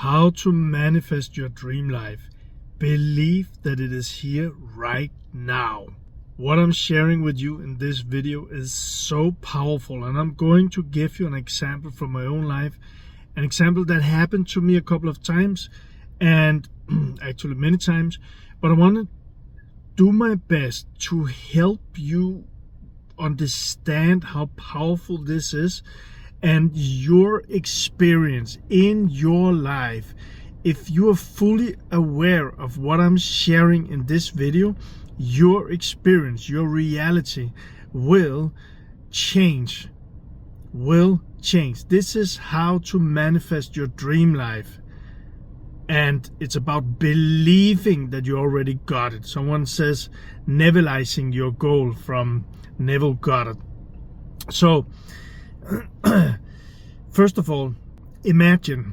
How to manifest your dream life. Believe that it is here right now. What I'm sharing with you in this video is so powerful, and I'm going to give you an example from my own life, an example that happened to me a couple of times, and actually many times, but I want to do my best to help you understand how powerful this is and your experience in your life. If you are fully aware of what I'm sharing in this video, your experience, your reality will change. This is how to manifest your dream life. And it's about believing that you already got it. Someone says Nevilleizing your goal from Neville Goddard. So, first of all, imagine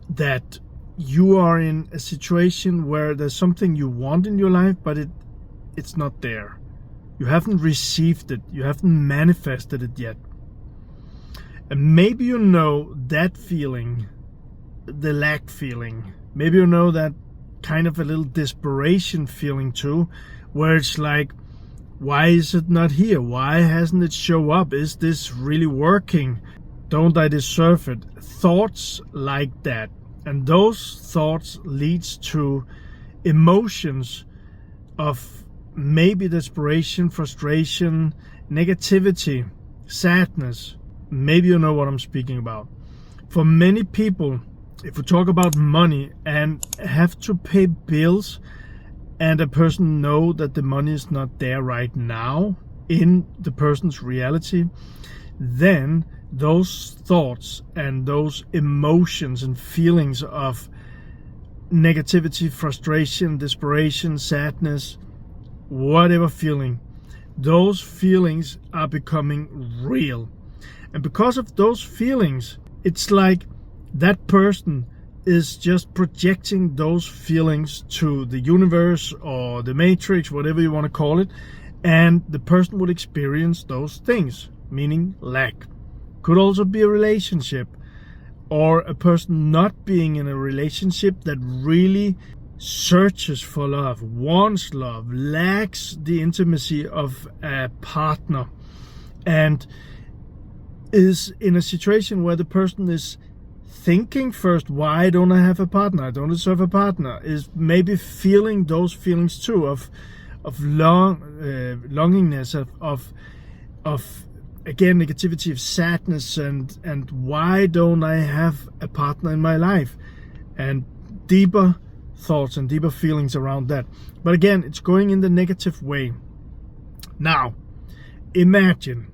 that you are in a situation where there's something you want in your life, but it's not there. You haven't received it. You haven't manifested it yet. And maybe you know that feeling, the lack feeling. Maybe you know that kind of a little desperation feeling too, where it's like, why is it not here? Why hasn't it show up? Is this really working? Don't I deserve it? Thoughts like that. And those thoughts leads to emotions of maybe desperation, frustration, negativity, sadness. Maybe you know what I'm speaking about. For many people, if we talk about money and have to pay bills, and a person know that the money is not there right now in the person's reality, then those thoughts and those emotions and feelings of negativity, frustration, desperation, sadness, whatever feeling, those feelings are becoming real. And because of those feelings, it's like that person is just projecting those feelings to the universe or the matrix, whatever you want to call it, and the person would experience those things, meaning lack. Could also be a relationship, or a person not being in a relationship that really searches for love, wants love, lacks the intimacy of a partner, and is in a situation where the person is thinking first, why don't I have a partner? I don't deserve a partner. Is maybe feeling those feelings too of longingness, of again negativity, of sadness, and why don't I have a partner in my life, and deeper thoughts and deeper feelings around that. But again, it's going in the negative way. Now imagine,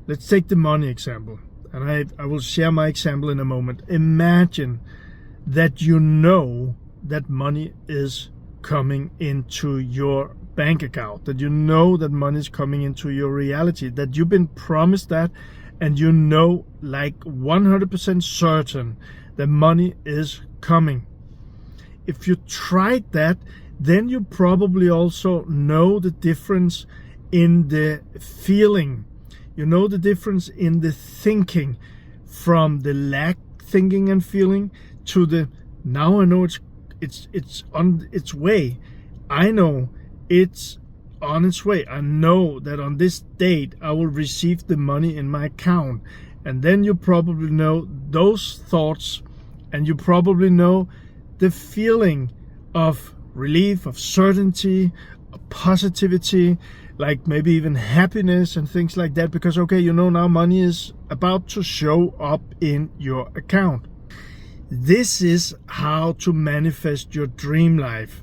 let's take the money example, and I will share my example in a moment. Imagine that you know that money is coming into your bank account, that you know that money is coming into your reality, that you've been promised that, and you know like 100% certain that money is coming. If you tried that, then you probably also know the difference in the feeling. You know the difference in the thinking, from the lack thinking and feeling to the now I know it's on its way. I know it's on its way. I know that on this date I will receive the money in my account. And then you probably know those thoughts, and you probably know the feeling of relief, of certainty, of positivity, like maybe even happiness and things like that, because okay, you know now money is about to show up in your account. This is how to manifest your dream life.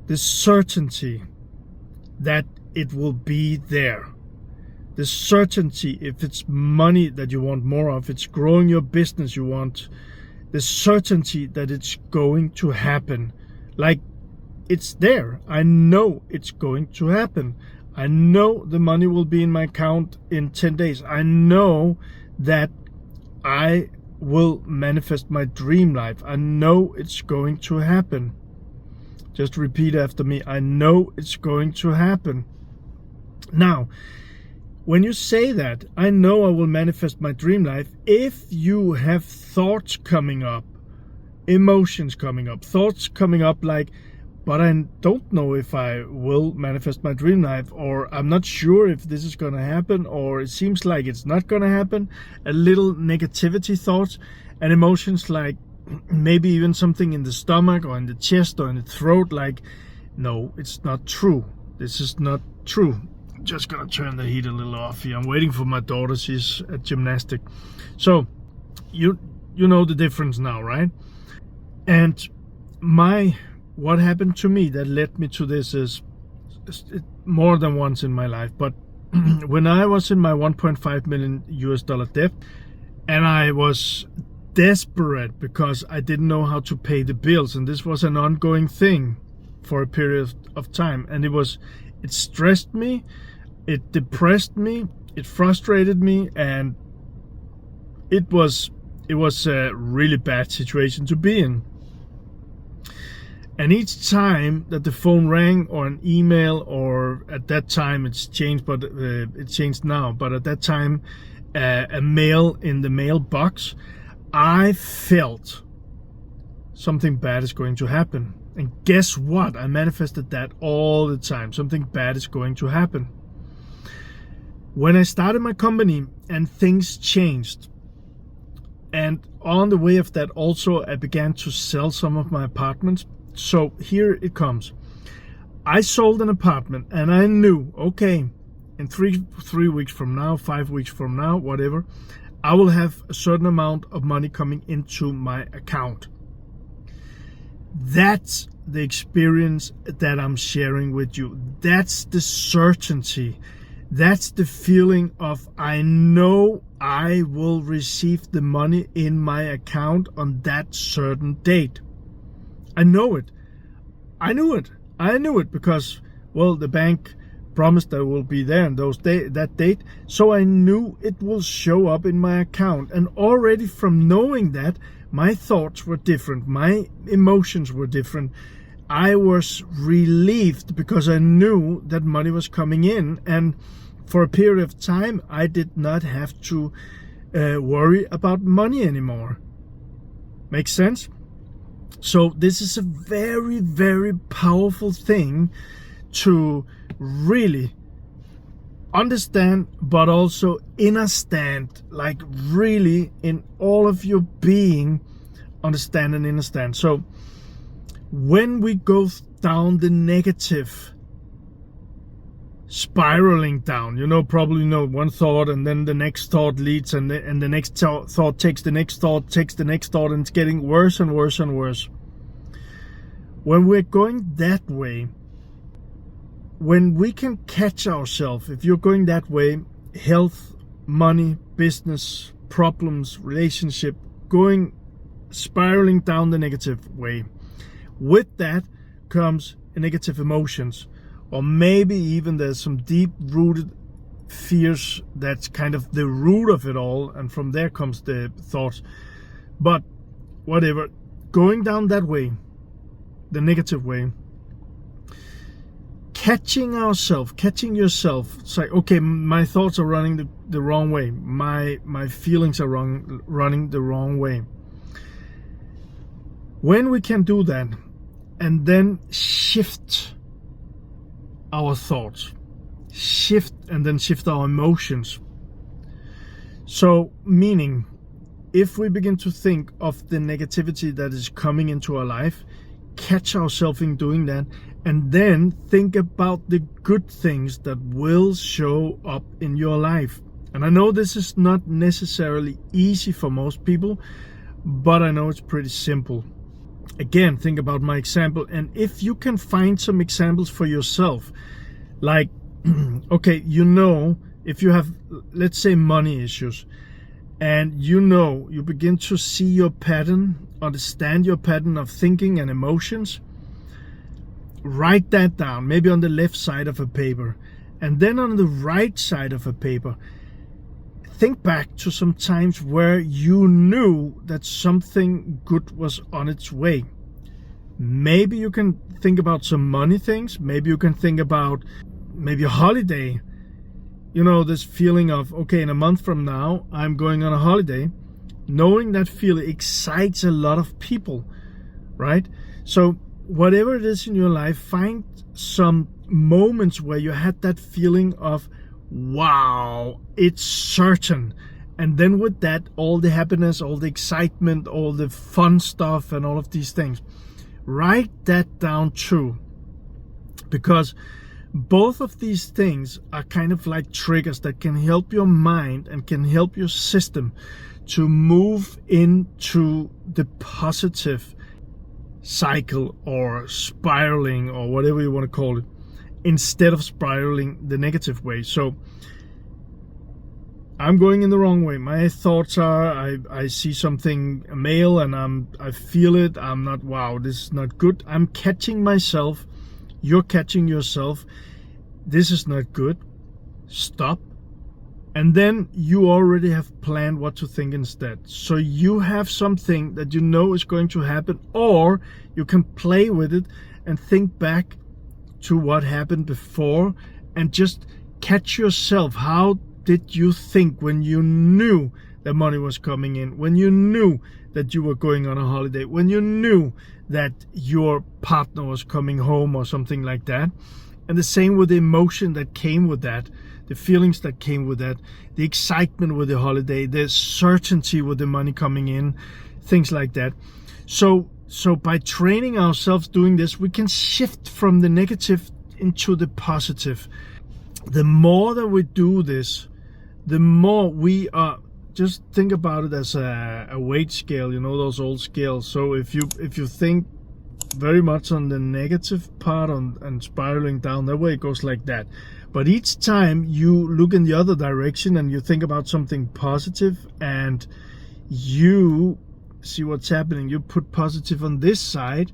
The certainty that it will be there. The certainty, if it's money that you want more of, it's growing your business you want, the certainty that it's going to happen. Like, it's there. I know it's going to happen. I know the money will be in my account in 10 days. I know that I will manifest my dream life. I know it's going to happen. Just repeat after me. I know it's going to happen. Now, when you say that, I know I will manifest my dream life, if you have thoughts coming up emotions coming up, thoughts coming up like, but I don't know if I will manifest my dream life, or I'm not sure if this is going to happen, or it seems like it's not going to happen. A little negativity thoughts and emotions like maybe even something in the stomach or in the chest or in the throat like, no, it's not true. This is not true. I'm just going to turn the heat a little off here. I'm waiting for my daughter. She's at gymnastic. So you know the difference now, right? And what happened to me that led me to this is more than once in my life. But when I was in my $1.5 million US debt, and I was desperate because I didn't know how to pay the bills, and this was an ongoing thing for a period of time, and it stressed me, it depressed me, it frustrated me, and it was a really bad situation to be in. And each time that the phone rang or an email, or at that time it's changed, but it changed now, but at that time a mail in the mailbox, I felt something bad is going to happen. And guess what? I manifested that all the time. Something bad is going to happen. When I started my company and things changed, and on the way of that also I began to sell some of my apartments. So here it comes. I sold an apartment and I knew, okay, in three weeks from now, 5 weeks from now, whatever, I will have a certain amount of money coming into my account. That's the experience that I'm sharing with you. That's the certainty. That's the feeling of, I know I will receive the money in my account on that certain date. I know it. I knew it because, well, the bank promised I will be there on that date. So I knew it will show up in my account. And already from knowing that, my thoughts were different. My emotions were different. I was relieved because I knew that money was coming in. And for a period of time, I did not have to worry about money anymore. Makes sense? So this is a very, very powerful thing to really understand, but also understand, like really in all of your being, understand and understand. So when we go down the negative, spiraling down, probably one thought, and then the next thought leads, and the next thought takes the next thought, and it's getting worse and worse and worse. When we're going that way, when we can catch ourselves, if you're going that way, health, money, business, problems, relationship, spiraling down the negative way, with that comes negative emotions. Or maybe even there's some deep-rooted fears that's kind of the root of it all, and from there comes the thoughts. But whatever, going down that way, the negative way, catching yourself, it's like, okay, my thoughts are running the wrong way, my feelings are running the wrong way. When we can do that, and then shift our thoughts, shift our emotions. So meaning, if we begin to think of the negativity that is coming into our life, catch ourselves in doing that, and then think about the good things that will show up in your life. And I know this is not necessarily easy for most people, but I know it's pretty simple. Again, think about my example, and if you can find some examples for yourself, like, okay, if you have, let's say, money issues, and you begin to see your pattern, understand your pattern of thinking and emotions, write that down, maybe on the left side of a paper, and then on the right side of a paper, think back to some times where you knew that something good was on its way. Maybe you can think about some money things. Maybe you can think about maybe a holiday. This feeling of, okay, in a month from now, I'm going on a holiday. Knowing that feeling excites a lot of people. right? So whatever it is in your life, find some moments where you had that feeling of, wow, it's certain. And then with that, all the happiness, all the excitement, all the fun stuff, and all of these things. Write that down too. Because both of these things are kind of like triggers that can help your mind and can help your system to move into the positive cycle or spiraling or whatever you want to call it, instead of spiraling the negative way. So I'm going in the wrong way. My thoughts are, I see something, a male, and I feel it. I'm not, wow, this is not good. I'm catching myself. You're catching yourself. This is not good. Stop. And then you already have planned what to think instead. So you have something that you know is going to happen, or you can play with it and think back to what happened before and just catch yourself. How did you think when you knew that money was coming in, when you knew that you were going on a holiday, when you knew that your partner was coming home or something like that? And the same with the emotion that came with that, the feelings that came with that, the excitement with the holiday, the certainty with the money coming in, things like that. So by training ourselves doing this, we can shift from the negative into the positive. The more that we do this, the more we are, just think about it as a weight scale, you know, those old scales. So if you think very much on the negative part and spiraling down, that way it goes like that. But each time you look in the other direction and you think about something positive and you see what's happening, you put positive on this side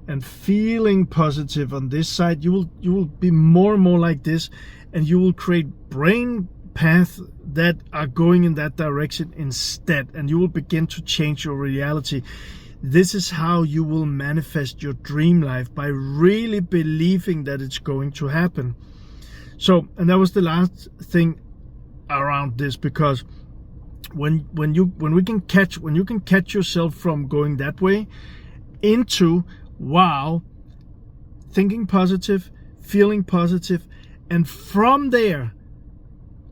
and feeling positive on this side, you will be more and more like this, and you will create brain paths that are going in that direction instead, and you will begin to change your reality. This is how you will manifest your dream life, by really believing that it's going to happen. So, and that was the last thing around this, because when you can catch yourself from going that way into, wow, thinking positive, feeling positive, and from there,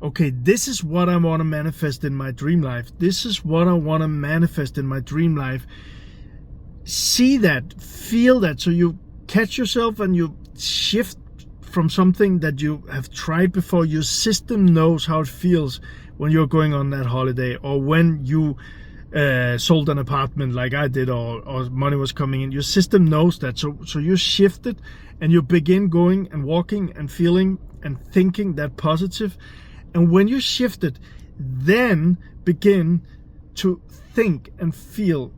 okay, this is what I want to manifest in my dream life. This is what I want to manifest in my dream life. See that, feel that. So you catch yourself and you shift from something that you have tried before. Your system knows how it feels when you're going on that holiday, or when you sold an apartment like I did, or money was coming in. Your system knows that. So you shift it and you begin going and walking and feeling and thinking that positive. And when you shift it, then begin to think and feel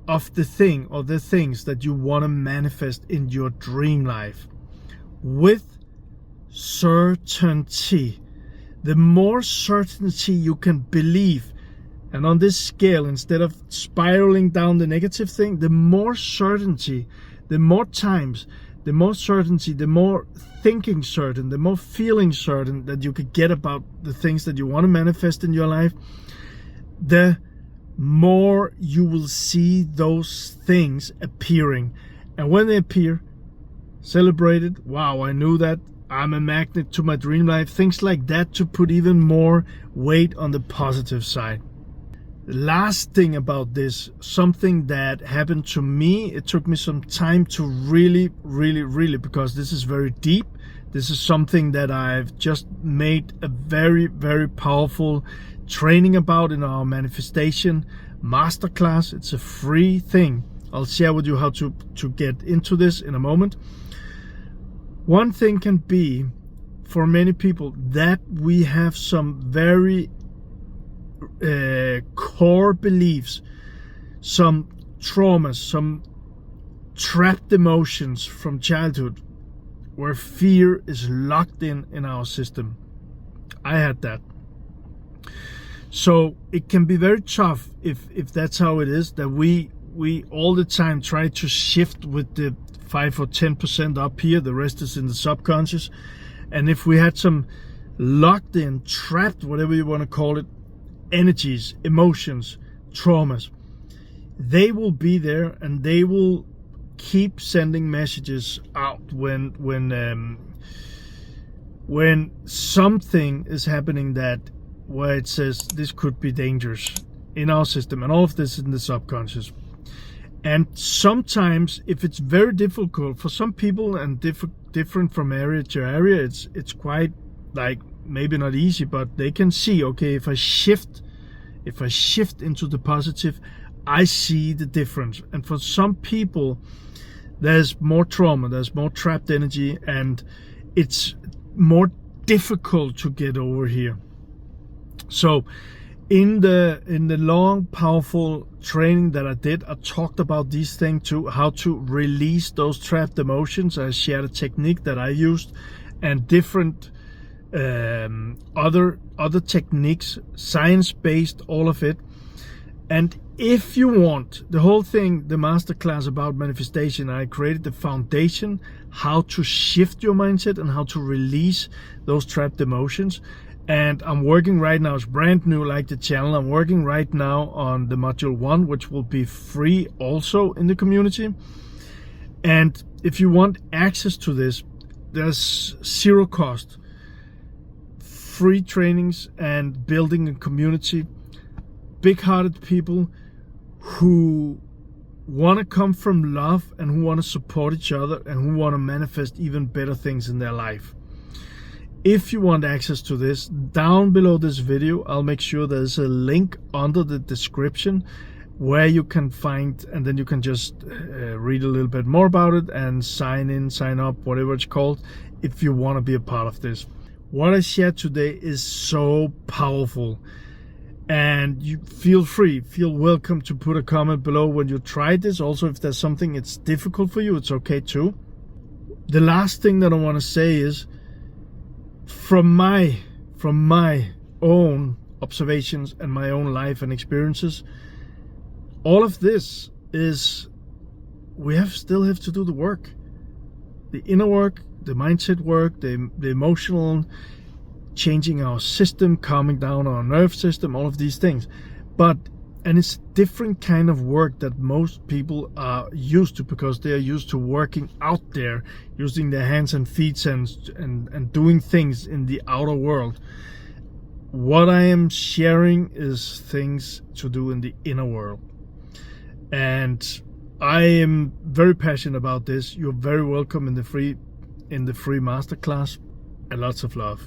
of the thing or the things that you want to manifest in your dream life with certainty. The more certainty you can believe, and on this scale, instead of spiraling down the negative thing, the more certainty, the more times, the more certainty, the more thinking certain, the more feeling certain that you could get about the things that you want to manifest in your life, the more you will see those things appearing. And when they appear, celebrate it. Wow, I knew that. I'm a magnet to my dream life. Things like that, to put even more weight on the positive side. The last thing about this, something that happened to me, it took me some time to really, because this is very deep. This is something that I've just made a very, very powerful training about in our manifestation masterclass. It's a free thing. I'll share with you how to get into this in a moment. One thing can be, for many people, that we have some very core beliefs, some traumas, some trapped emotions from childhood, where fear is locked in our system. I had that. So it can be very tough if that's how it is, that we all the time try to shift with the 5 or 10% up here, the rest is in the subconscious. And if we had some locked in, trapped, whatever you want to call it, energies, emotions, traumas, they will be there, and they will keep sending messages out when something is happening where it says this could be dangerous in our system, and all of this in the subconscious. And sometimes, if it's very difficult for some people and different from area to area, it's quite, like, maybe not easy, but they can see, okay, if I shift into the positive, I see the difference. And for some people, there's more trauma, there's more trapped energy, and it's more difficult to get over here. So in the long, powerful training that I did, I talked about these things too, how to release those trapped emotions. I shared a technique that I used, and different other techniques, science-based, all of it. And if you want the whole thing, the masterclass about manifestation, I created the foundation, how to shift your mindset and how to release those trapped emotions. And I'm working right now, it's brand new, like the channel, I'm working right now on the module 1, which will be free also in the community. And if you want access to this, there's zero cost, free trainings and building a community, big-hearted people who want to come from love and who want to support each other and who want to manifest even better things in their life. If you want access to this, down below this video, I'll make sure there's a link under the description where you can find, and then you can just read a little bit more about it and sign in, sign up, whatever it's called, if you want to be a part of this. What I shared today is so powerful, and you feel free, feel welcome to put a comment below when you try this. Also, if there's something it's difficult for you, it's okay too. The last thing that I want to say is, from my own observations and my own life and experiences, all of this is, we still have to do the work, the inner work, the mindset work, the emotional, changing our system, calming down our nerve system, all of these things. And it's a different kind of work that most people are used to, because they are used to working out there, using their hands and feet and doing things in the outer world. What I am sharing is things to do in the inner world. And I am very passionate about this. You're very welcome in the free masterclass, and lots of love.